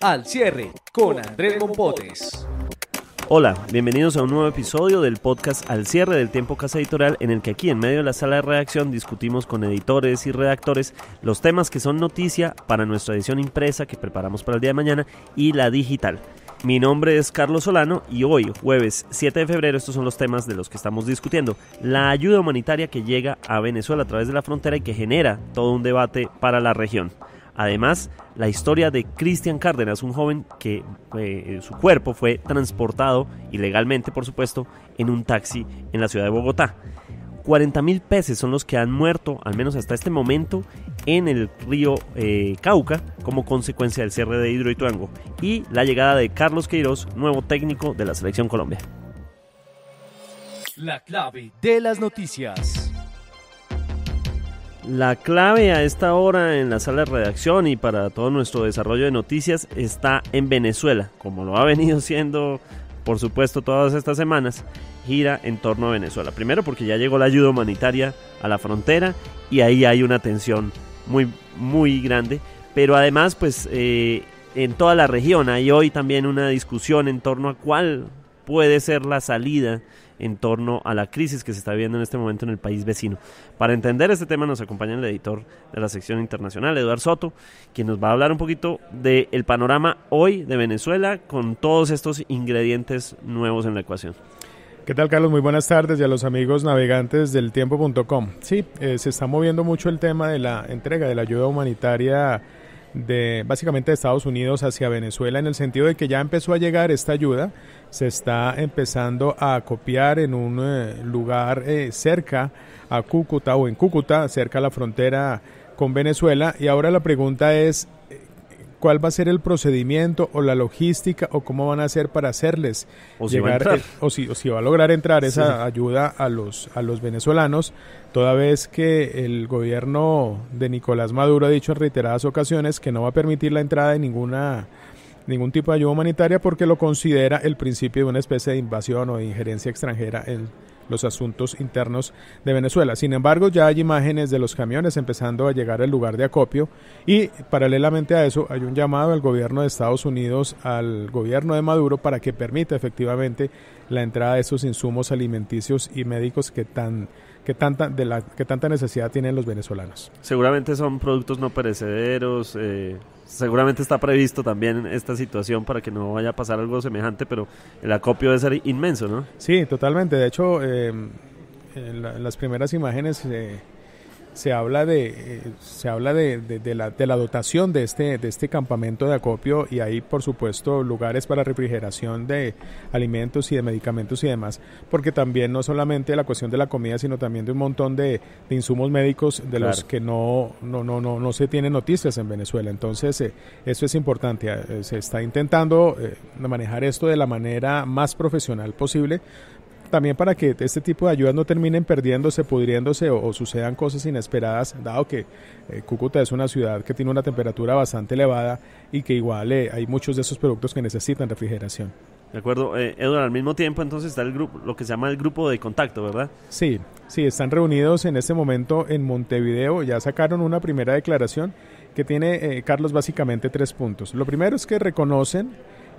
Al Cierre con Andrés Mompotes. Hola, bienvenidos a un nuevo episodio del podcast Al Cierre del Tiempo Casa Editorial, en el que aquí en medio de la sala de redacción discutimos con editores y redactores los temas que son noticia para nuestra edición impresa que preparamos para el día de mañana y la digital. Mi nombre es Carlos Solano y hoy, jueves 7 de febrero, estos son los temas de los que estamos discutiendo. La ayuda humanitaria que llega a Venezuela a través de la frontera y que genera todo un debate para la región. Además, la historia de Cristian Cárdenas, un joven que su cuerpo fue transportado ilegalmente, por supuesto, en un taxi en la ciudad de Bogotá. 40.000 peces son los que han muerto, al menos hasta este momento, en el río Cauca, como consecuencia del cierre de Hidroituango, y la llegada de Carlos Queiroz, nuevo técnico de la Selección Colombia. La clave de las noticias. La clave a esta hora en la sala de redacción y para todo nuestro desarrollo de noticias está en Venezuela, como lo ha venido siendo, por supuesto, todas estas semanas, gira en torno a Venezuela. Primero porque ya llegó la ayuda humanitaria a la frontera y ahí hay una tensión muy grande, pero además pues en toda la región hay hoy también una discusión en torno a cuál puede ser la salida en torno a la crisis que se está viviendo en este momento en el país vecino. Para entender este tema nos acompaña el editor de la sección internacional, Eduardo Soto, quien nos va a hablar un poquito del panorama hoy de Venezuela con todos estos ingredientes nuevos en la ecuación. ¿Qué tal, Carlos? Muy buenas tardes y a los amigos navegantes del tiempo.com. Sí, se está moviendo mucho el tema de la entrega de la ayuda humanitaria básicamente de Estados Unidos hacia Venezuela, en el sentido de que ya empezó a llegar esta ayuda, se está empezando a acopiar en un lugar cerca a Cúcuta o en Cúcuta, cerca a la frontera con Venezuela, y ahora la pregunta es ¿cuál va a ser el procedimiento o la logística o cómo van a hacer para hacerles llegar o si va a lograr entrar esa ayuda a los venezolanos, toda vez que el gobierno de Nicolás Maduro ha dicho en reiteradas ocasiones que no va a permitir la entrada de ningún tipo de ayuda humanitaria porque lo considera el principio de una especie de invasión o de injerencia extranjera en los asuntos internos de Venezuela. Sin embargo, ya hay imágenes de los camiones empezando a llegar al lugar de acopio y paralelamente a eso hay un llamado al gobierno de Estados Unidos, al gobierno de Maduro, para que permita efectivamente la entrada de esos insumos alimenticios y médicos que tanta necesidad tienen los venezolanos. Seguramente son productos no perecederos, seguramente está previsto también esta situación para que no vaya a pasar algo semejante, pero el acopio debe ser inmenso, ¿no? Sí, totalmente. De hecho, en las primeras imágenes se habla de la dotación de este campamento de acopio, y hay por supuesto lugares para refrigeración de alimentos y de medicamentos y demás, porque también no solamente la cuestión de la comida, sino también de un montón de insumos médicos de claro, los que no se tienen noticias en Venezuela. Entonces eso es importante, se está intentando manejar esto de la manera más profesional posible, también para que este tipo de ayudas no terminen perdiéndose, pudriéndose o sucedan cosas inesperadas, dado que Cúcuta es una ciudad que tiene una temperatura bastante elevada y que igual hay muchos de esos productos que necesitan refrigeración. De acuerdo, Eduardo, al mismo tiempo entonces está el grupo, lo que se llama el grupo de contacto, ¿verdad? Sí, están reunidos en este momento en Montevideo, ya sacaron una primera declaración que tiene, Carlos, básicamente 3 puntos. Lo primero es que reconocen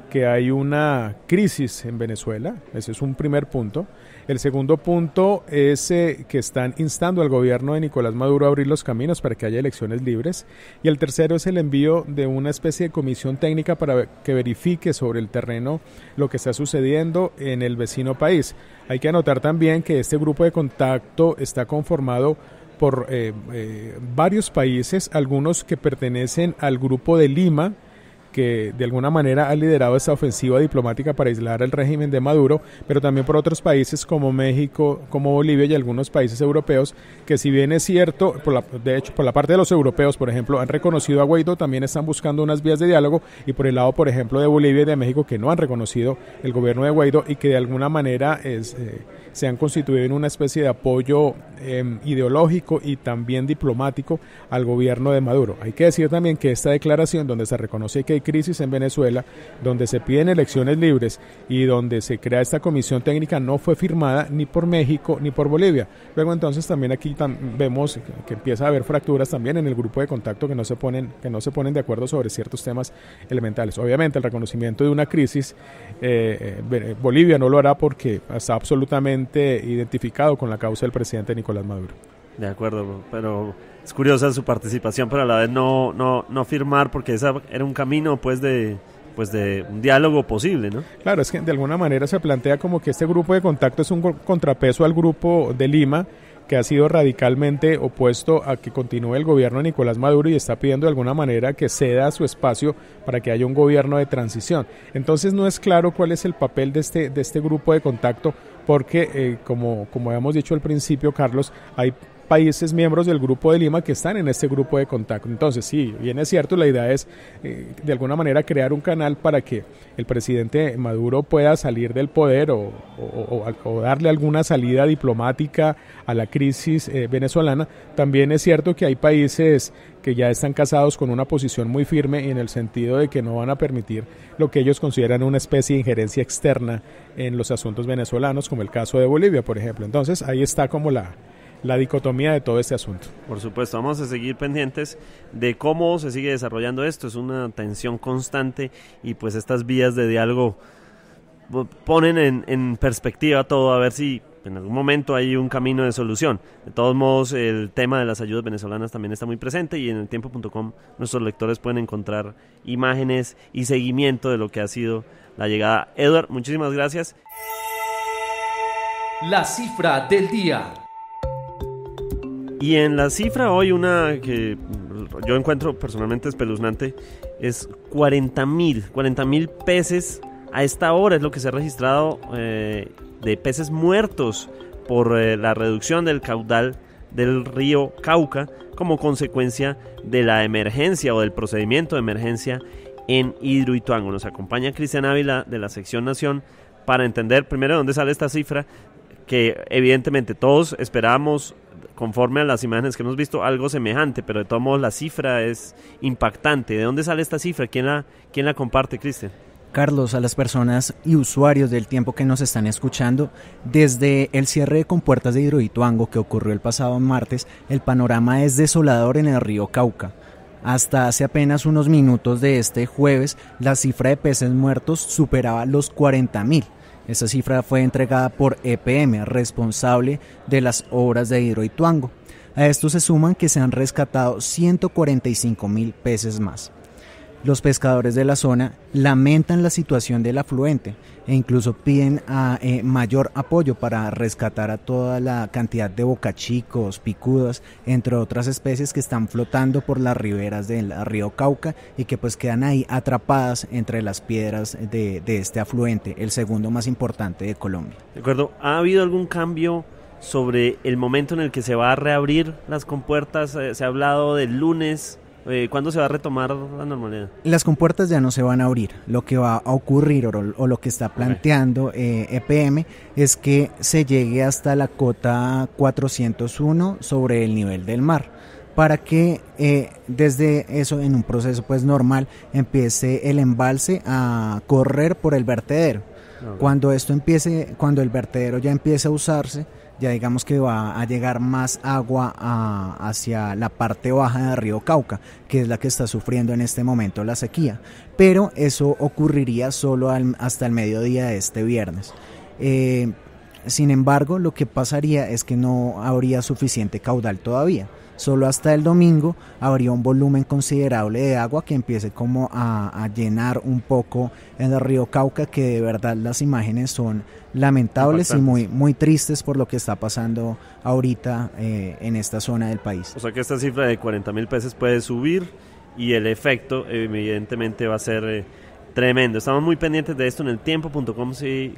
que hay una crisis en Venezuela, ese es un primer punto. El segundo punto es que están instando al gobierno de Nicolás Maduro a abrir los caminos para que haya elecciones libres. Y el tercero es el envío de una especie de comisión técnica para que verifique sobre el terreno lo que está sucediendo en el vecino país. Hay que anotar también que este grupo de contacto está conformado por varios países, algunos que pertenecen al Grupo de Lima, que de alguna manera ha liderado esta ofensiva diplomática para aislar al régimen de Maduro, pero también por otros países como México, como Bolivia y algunos países europeos, que si bien es cierto, de hecho por la parte de los europeos, por ejemplo, han reconocido a Guaidó, también están buscando unas vías de diálogo, y por el lado, por ejemplo, de Bolivia y de México, que no han reconocido el gobierno de Guaidó y que de alguna manera se han constituido en una especie de apoyo ideológico y también diplomático al gobierno de Maduro. Hay que decir también que esta declaración, donde se reconoce que hay crisis en Venezuela, donde se piden elecciones libres y donde se crea esta comisión técnica, no fue firmada ni por México ni por Bolivia. Luego entonces también aquí vemos que empieza a haber fracturas también en el grupo de contacto que no se ponen de acuerdo sobre ciertos temas elementales. Obviamente el reconocimiento de una crisis, Bolivia no lo hará porque está absolutamente identificado con la causa del presidente Nicolás Maduro. De acuerdo, pero es curiosa su participación, pero a la vez no firmar, porque ese era un camino pues de un diálogo posible, ¿no? Claro, es que de alguna manera se plantea como que este grupo de contacto es un contrapeso al grupo de Lima, que ha sido radicalmente opuesto a que continúe el gobierno de Nicolás Maduro y está pidiendo de alguna manera que ceda su espacio para que haya un gobierno de transición. Entonces no es claro cuál es el papel de este grupo de contacto, porque como habíamos dicho al principio, Carlos, hay países miembros del Grupo de Lima que están en este grupo de contacto. Entonces, sí, bien es cierto, la idea es de alguna manera crear un canal para que el presidente Maduro pueda salir del poder o darle alguna salida diplomática a la crisis venezolana. También es cierto que hay países que ya están casados con una posición muy firme en el sentido de que no van a permitir lo que ellos consideran una especie de injerencia externa en los asuntos venezolanos, como el caso de Bolivia, por ejemplo. Entonces, ahí está como la dicotomía de todo este asunto. Por supuesto, vamos a seguir pendientes de cómo se sigue desarrollando esto. Es una tensión constante y pues estas vías de diálogo ponen en perspectiva todo, a ver si en algún momento hay un camino de solución. De todos modos, el tema de las ayudas venezolanas también está muy presente y en el tiempo.com nuestros lectores pueden encontrar imágenes y seguimiento de lo que ha sido la llegada. Edward, muchísimas gracias. La cifra del día. Y en la cifra hoy, una que yo encuentro personalmente espeluznante, es 40.000 peces a esta hora, es lo que se ha registrado de peces muertos por la reducción del caudal del río Cauca como consecuencia de la emergencia o del procedimiento de emergencia en Hidroituango. Nos acompaña Cristian Ávila de la sección Nación para entender primero de dónde sale esta cifra, que evidentemente todos esperábamos, conforme a las imágenes que hemos visto, algo semejante, pero de todos modos la cifra es impactante. ¿De dónde sale esta cifra? ¿Quién la comparte, Cristian? Carlos, a las personas y usuarios del tiempo que nos están escuchando, desde el cierre de compuertas de Hidroituango que ocurrió el pasado martes, el panorama es desolador en el río Cauca. Hasta hace apenas unos minutos de este jueves, la cifra de peces muertos superaba los 40.000. Esa cifra fue entregada por EPM, responsable de las obras de Hidroituango. A esto se suman que se han rescatado 145.000 peces más. Los pescadores de la zona lamentan la situación del afluente e incluso piden mayor apoyo para rescatar a toda la cantidad de bocachicos, picudos, entre otras especies que están flotando por las riberas del río Cauca y que pues quedan ahí atrapadas entre las piedras de este afluente, el segundo más importante de Colombia. De acuerdo, ¿ha habido algún cambio sobre el momento en el que se va a reabrir las compuertas? Se ha hablado del lunes. ¿Cuándo se va a retomar la normalidad? Las compuertas ya no se van a abrir. Lo que va a ocurrir o lo que está planteando EPM es que se llegue hasta la cota 401 sobre el nivel del mar, para que desde eso, en un proceso pues normal, empiece el embalse a correr por el vertedero. Cuando el vertedero ya empiece a usarse, ya digamos que va a llegar más agua hacia la parte baja del río Cauca, que es la que está sufriendo en este momento la sequía, pero eso ocurriría solo hasta el mediodía de este viernes. Sin embargo, lo que pasaría es que no habría suficiente caudal todavía. Solo hasta el domingo habría un volumen considerable de agua que empiece como a llenar un poco el río Cauca, que de verdad las imágenes son lamentables y muy tristes por lo que está pasando ahorita en esta zona del país. O sea que esta cifra de 40.000 peces puede subir y el efecto evidentemente va a ser tremendo. Estamos muy pendientes de esto. En el tiempo.com se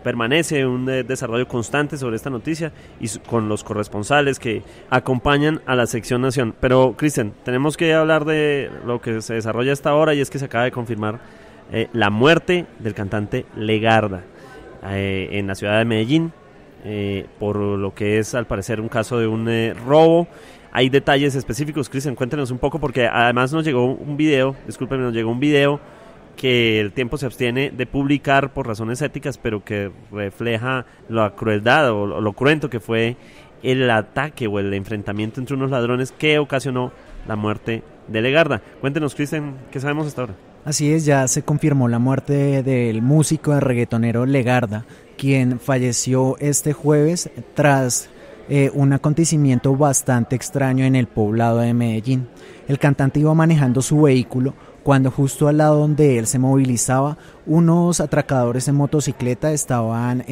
permanece un desarrollo constante sobre esta noticia y con los corresponsales que acompañan a la sección Nación. Pero, Cristian, tenemos que hablar de lo que se desarrolla hasta ahora, y es que se acaba de confirmar la muerte del cantante Legarda en la ciudad de Medellín. por lo que es al parecer un caso de un robo. Hay detalles específicos, Cristian, cuéntenos un poco, porque además nos llegó un video que el Tiempo se abstiene de publicar por razones éticas, pero que refleja la crueldad o lo cruento que fue el ataque o el enfrentamiento entre unos ladrones que ocasionó la muerte de Legarda. Cuéntenos, Cristian, ¿qué sabemos hasta ahora? Así es, ya se confirmó la muerte del músico de reggaetonero Legarda, quien falleció este jueves tras un acontecimiento bastante extraño en el poblado de Medellín. El cantante iba manejando su vehículo cuando justo al lado donde él se movilizaba, unos atracadores en motocicleta estaban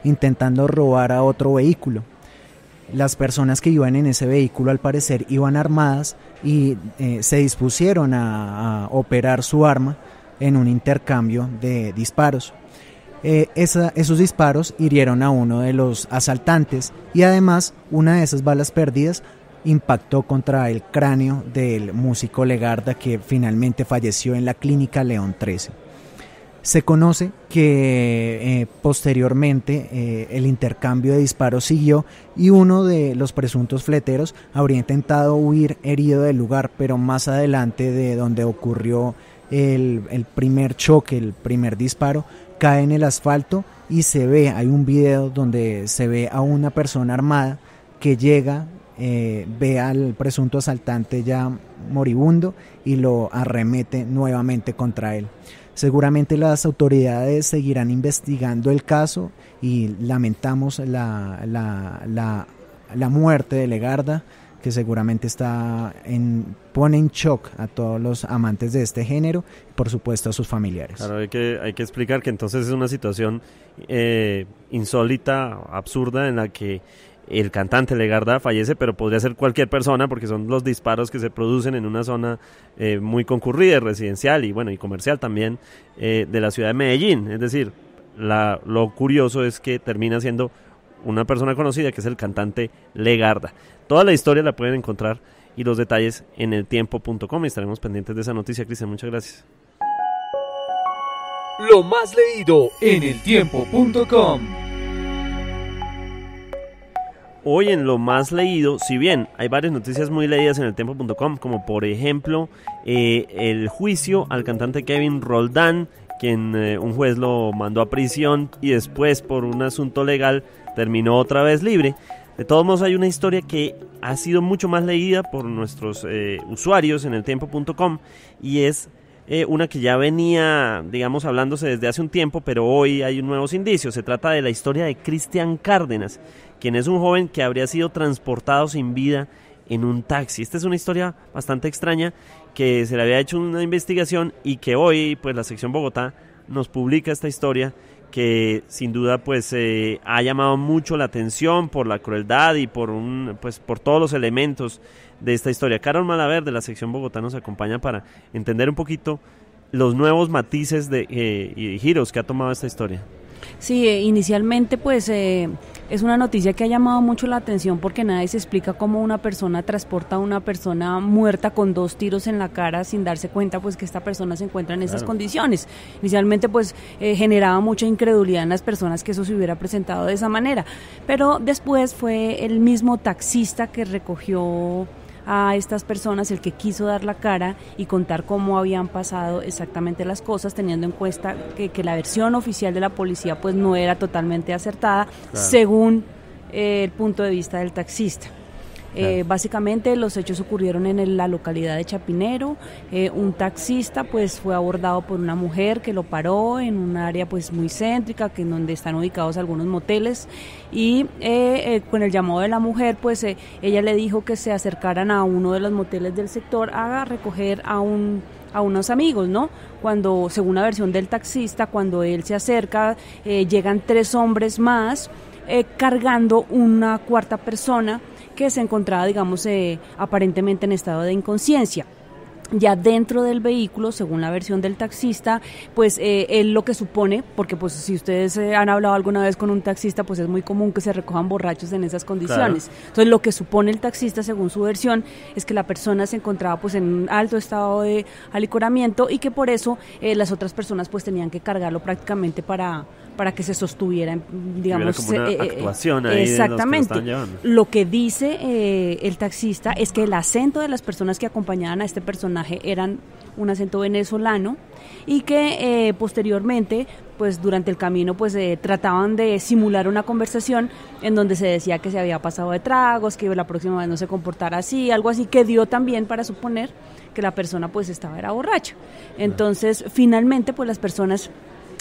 intentando robar a otro vehículo. Las personas que iban en ese vehículo al parecer iban armadas y se dispusieron a operar su arma en un intercambio de disparos. Esos disparos hirieron a uno de los asaltantes y además una de esas balas perdidas impactó contra el cráneo del músico Legarda, que finalmente falleció en la clínica León 13. Se conoce que posteriormente el intercambio de disparos siguió y uno de los presuntos fleteros habría intentado huir herido del lugar, pero más adelante de donde ocurrió el primer choque, el primer disparo, cae en el asfalto y hay un video donde se ve a una persona armada que llega, ve al presunto asaltante ya moribundo y lo arremete nuevamente contra él. Seguramente las autoridades seguirán investigando el caso y lamentamos la muerte de Legarda, que seguramente pone en shock a todos los amantes de este género, por supuesto a sus familiares. Claro, hay que explicar que entonces es una situación insólita, absurda, en la que el cantante Legarda fallece, pero podría ser cualquier persona, porque son los disparos que se producen en una zona muy concurrida, residencial y comercial también, de la ciudad de Medellín. Es decir, lo curioso es que termina siendo una persona conocida, que es el cantante Legarda. Toda la historia la pueden encontrar y los detalles en eltiempo.com, y estaremos pendientes de esa noticia. Cristian, muchas gracias. Lo más leído en eltiempo.com. Hoy en lo más leído, si bien hay varias noticias muy leídas en eltiempo.com, como por ejemplo el juicio al cantante Kevin Roldán, quien un juez lo mandó a prisión y después por un asunto legal terminó otra vez libre. De todos modos, hay una historia que ha sido mucho más leída por nuestros usuarios en eltiempo.com, y es una que ya venía, hablándose desde hace un tiempo, pero hoy hay nuevos indicios. Se trata de la historia de Cristian Cárdenas, quien es un joven que habría sido transportado sin vida en un taxi. Esta es una historia bastante extraña, que se le había hecho una investigación y que hoy pues la sección Bogotá nos publica esta historia, que sin duda pues ha llamado mucho la atención por la crueldad y por todos los elementos de esta historia. Carol Malaver, de la sección Bogotá, nos acompaña para entender un poquito los nuevos matices y giros que ha tomado esta historia. Sí, inicialmente pues es una noticia que ha llamado mucho la atención, porque nadie se explica cómo una persona transporta a una persona muerta con 2 tiros en la cara sin darse cuenta pues que esta persona se encuentra en esas condiciones. Inicialmente pues generaba mucha incredulidad en las personas que eso se hubiera presentado de esa manera, pero después fue el mismo taxista que recogió a estas personas el que quiso dar la cara y contar cómo habían pasado exactamente las cosas, teniendo en cuenta que la versión oficial de la policía pues no era totalmente acertada, claro, según el punto de vista del taxista. Básicamente los hechos ocurrieron en la localidad de Chapinero. Un taxista pues fue abordado por una mujer que lo paró en un área pues muy céntrica, en donde están ubicados algunos moteles, y con el llamado de la mujer pues ella le dijo que se acercaran a uno de los moteles del sector a recoger a unos amigos, ¿no? Cuando, según la versión del taxista, cuando él se acerca, llegan 3 hombres más cargando una cuarta persona que se encontraba, aparentemente en estado de inconsciencia. Ya dentro del vehículo, según la versión del taxista, pues él lo que supone, porque pues si ustedes han hablado alguna vez con un taxista, pues es muy común que se recojan borrachos en esas condiciones. Claro. Entonces lo que supone el taxista, según su versión, es que la persona se encontraba pues en un alto estado de alicoramiento y que por eso las otras personas pues tenían que cargarlo prácticamente para para que se sostuviera, digamos, como una actuación ahí exactamente. De los que lo están llevando. Lo que dice el taxista es que el acento de las personas que acompañaban a este personaje eran un acento venezolano y que posteriormente, pues durante el camino, pues trataban de simular una conversación en donde se decía que se había pasado de tragos, que la próxima vez no se comportara así, algo así, que dio también para suponer que la persona pues era borracha. Entonces, finalmente, pues las personas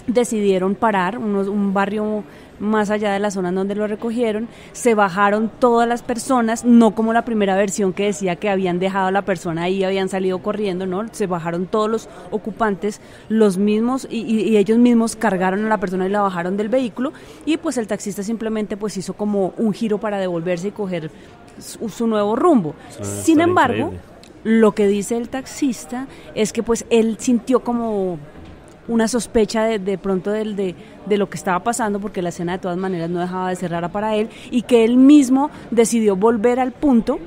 decidieron parar, un barrio más allá de la zona en donde lo recogieron, se bajaron todas las personas, no como la primera versión que decía que habían dejado a la persona ahí y habían salido corriendo, no, se bajaron todos los ocupantes, los mismos, y ellos mismos cargaron a la persona y la bajaron del vehículo, y pues el taxista simplemente pues hizo como un giro para devolverse y coger su nuevo rumbo. Sin embargo, increíble. Lo que dice el taxista es que pues él sintió como una sospecha de pronto de lo que estaba pasando, porque la escena de todas maneras no dejaba de ser rara para él, y que él mismo decidió volver al punto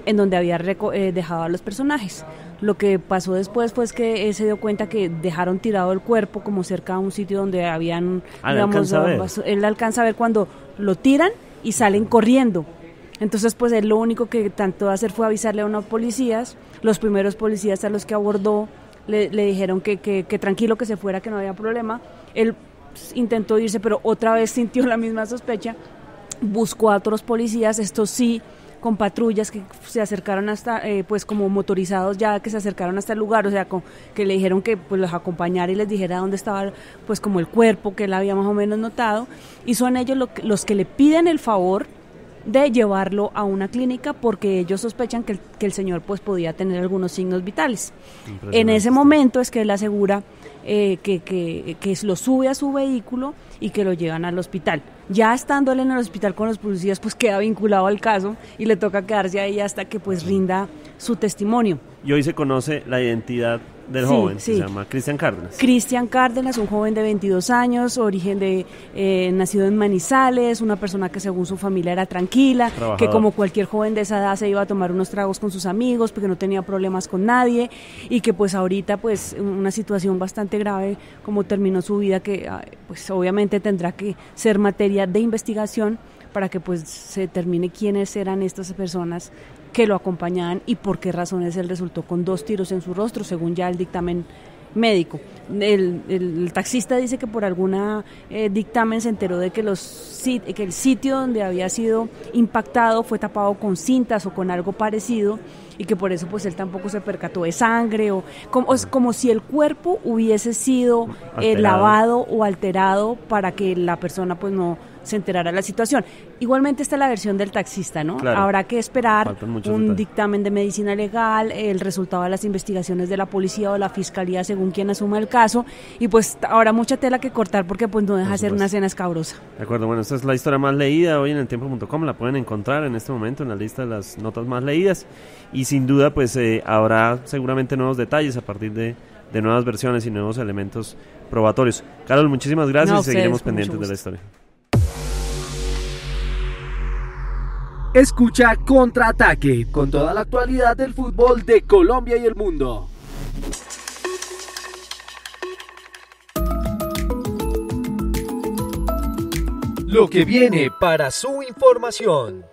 en donde había dejado a los personajes. Lo que pasó después fue que él se dio cuenta que dejaron tirado el cuerpo como cerca a un sitio donde habían, digamos, él alcanza a ver cuando lo tiran y salen corriendo. Entonces pues él lo único que trató de hacer fue avisarle a unos policías. Los primeros policías a los que abordó le dijeron que tranquilo, que se fuera, que no había problema. Él intentó irse, pero otra vez sintió la misma sospecha. Buscó a otros policías, estos sí, con patrullas que se acercaron hasta, pues como motorizados ya, que se acercaron hasta el lugar, o sea, que le dijeron que pues los acompañara y les dijera dónde estaba pues como el cuerpo, que él había más o menos notado, y son ellos los que le piden el favor de llevarlo a una clínica porque ellos sospechan que el señor pues podía tener algunos signos vitales. En ese momento es que él asegura que lo sube a su vehículo y que lo llevan al hospital. Ya estando él en el hospital con los policías, pues queda vinculado al caso y le toca quedarse ahí hasta que pues rinda su testimonio. Y hoy se conoce la identidad del joven, se llama Cristian Cárdenas. Cristian Cárdenas, un joven de 22 años, nacido en Manizales, una persona que según su familia era tranquila, trabajador, que como cualquier joven de esa edad se iba a tomar unos tragos con sus amigos porque no tenía problemas con nadie, y que pues ahorita pues una situación bastante grave como terminó su vida, que pues obviamente tendrá que ser materia de investigación para que pues se determine quiénes eran estas personas que lo acompañaban y por qué razones él resultó con 2 tiros en su rostro, según ya el dictamen médico. El taxista dice que por alguna dictamen se enteró de que el sitio donde había sido impactado fue tapado con cintas o con algo parecido, y que por eso pues él tampoco se percató de sangre, o como si el cuerpo hubiese sido lavado o alterado para que la persona pues no se enterara de la situación. Igualmente está la versión del taxista, ¿no? Claro. Habrá que esperar un dictamen de medicina legal, el resultado de las investigaciones de la policía o la fiscalía según quien asuma el caso, y pues habrá mucha tela que cortar porque pues no deja de ser una escena escabrosa. De acuerdo, bueno, esta es la historia más leída hoy en el tiempo.com, la pueden encontrar en este momento en la lista de las notas más leídas, y sin duda pues habrá seguramente nuevos detalles a partir de nuevas versiones y nuevos elementos probatorios. Carol, muchísimas gracias, y seguiremos pendientes de la historia. Escucha Contraataque, con toda la actualidad del fútbol de Colombia y el mundo. Lo que viene para su información.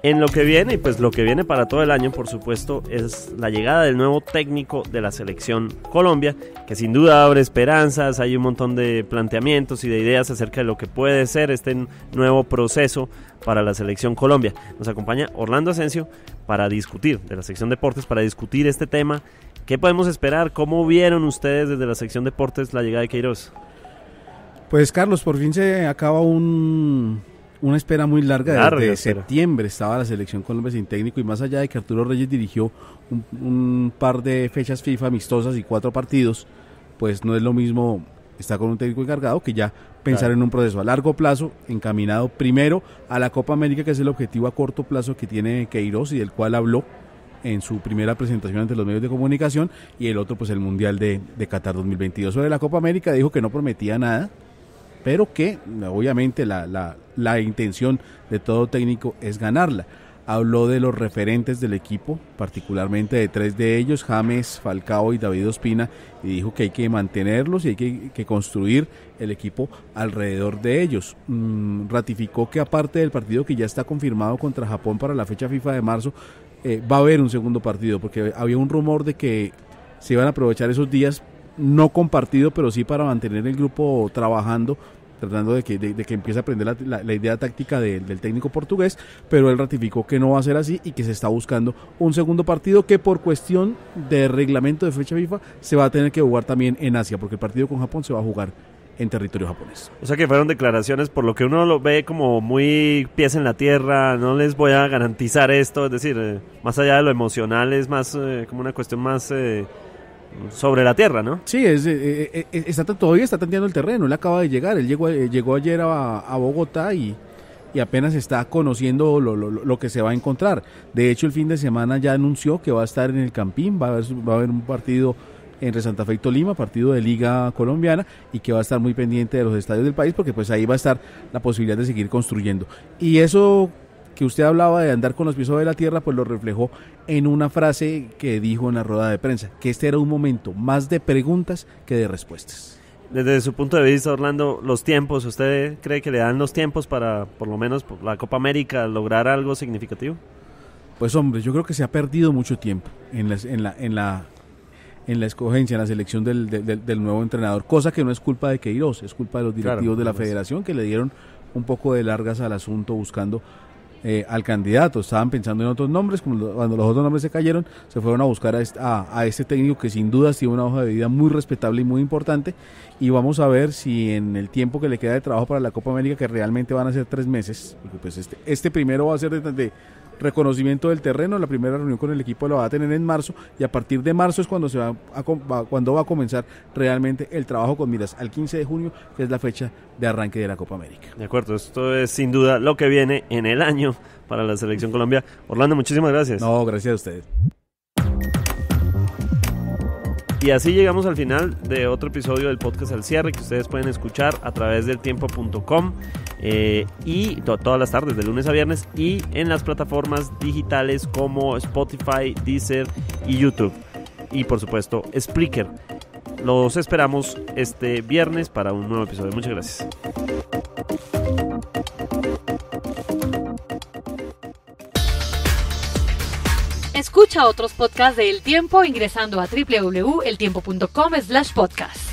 En lo que viene, y pues lo que viene para todo el año, por supuesto, es la llegada del nuevo técnico de la selección Colombia, que sin duda abre esperanzas. Hay un montón de planteamientos y de ideas acerca de lo que puede ser este nuevo proceso para la selección Colombia. Nos acompaña Orlando Asensio para discutir, de la sección Deportes, para discutir este tema. ¿Qué podemos esperar? ¿Cómo vieron ustedes desde la sección Deportes la llegada de Queiroz? Pues Carlos, por fin se acaba una espera muy larga. Desde septiembre estaba la selección Colombia sin técnico, y más allá de que Arturo Reyes dirigió un par de fechas FIFA amistosas y 4 partidos, pues no es lo mismo estar con un técnico encargado que ya pensar en un proceso a largo plazo, encaminado primero a la Copa América, que es el objetivo a corto plazo que tiene Queiroz y del cual habló en su primera presentación ante los medios de comunicación, y el otro pues el Mundial de Qatar 2022. Sobre la Copa América dijo que no prometía nada, pero que obviamente la intención de todo técnico es ganarla. habló de los referentes del equipo, particularmente de 3 de ellos, James, Falcao y David Ospina, y dijo que hay que mantenerlos y hay que construir el equipo alrededor de ellos. Ratificó que aparte del partido que ya está confirmado contra Japón para la fecha FIFA de marzo, va a haber un segundo partido, porque había un rumor de que se iban a aprovechar esos días, no compartido, pero sí para mantener el grupo trabajando, tratando de que empiece a aprender la idea táctica del técnico portugués, pero él ratificó que no va a ser así y que se está buscando un segundo partido que por cuestión de reglamento de fecha FIFA se va a tener que jugar también en Asia, porque el partido con Japón se va a jugar en territorio japonés. O sea que fueron declaraciones, por lo que uno lo ve como muy pies en la tierra, no les voy a garantizar esto, es decir, más allá de lo emocional, es más como una cuestión más sobre la tierra, ¿no? Sí, todavía está tanteando el terreno, él acaba de llegar, él llegó ayer a Bogotá y apenas está conociendo lo que se va a encontrar. De hecho, el fin de semana ya anunció que va a estar en el Campín, va a haber un partido entre Santa Fe y Tolima, partido de Liga Colombiana, y que va a estar muy pendiente de los estadios del país, porque pues ahí va a estar la posibilidad de seguir construyendo. Y eso que usted hablaba de andar con los pies sobre la tierra, pues lo reflejó en una frase que dijo en la rueda de prensa, que este era un momento más de preguntas que de respuestas. Desde su punto de vista, Orlando, los tiempos, ¿usted cree que le dan los tiempos para, por lo menos por la Copa América, lograr algo significativo? Pues hombre, yo creo que se ha perdido mucho tiempo en la escogencia, en la selección del nuevo entrenador, cosa que no es culpa de Queiroz, es culpa de los directivos de la federación, que le dieron un poco de largas al asunto buscando al candidato. Estaban pensando en otros nombres, cuando los otros nombres se cayeron, se fueron a buscar a este técnico que sin duda tiene una hoja de vida muy respetable y muy importante, y vamos a ver si en el tiempo que le queda de trabajo para la Copa América, que realmente van a ser 3 meses, porque pues este primero va a ser de reconocimiento del terreno, la primera reunión con el equipo la va a tener en marzo, y a partir de marzo es cuando cuando va a comenzar realmente el trabajo con miras al 15 de junio, que es la fecha de arranque de la Copa América. De acuerdo, esto es sin duda lo que viene en el año para la Selección Colombia. Orlando, muchísimas gracias. No, gracias a ustedes. Y así llegamos al final de otro episodio del podcast Al Cierre, que ustedes pueden escuchar a través del tiempo.com y todas las tardes, de lunes a viernes, y en las plataformas digitales como Spotify, Deezer y YouTube. Y por supuesto, Spreaker. Los esperamos este viernes para un nuevo episodio. Muchas gracias. Escucha otros podcasts de El Tiempo ingresando a www.eltiempo.com/podcast.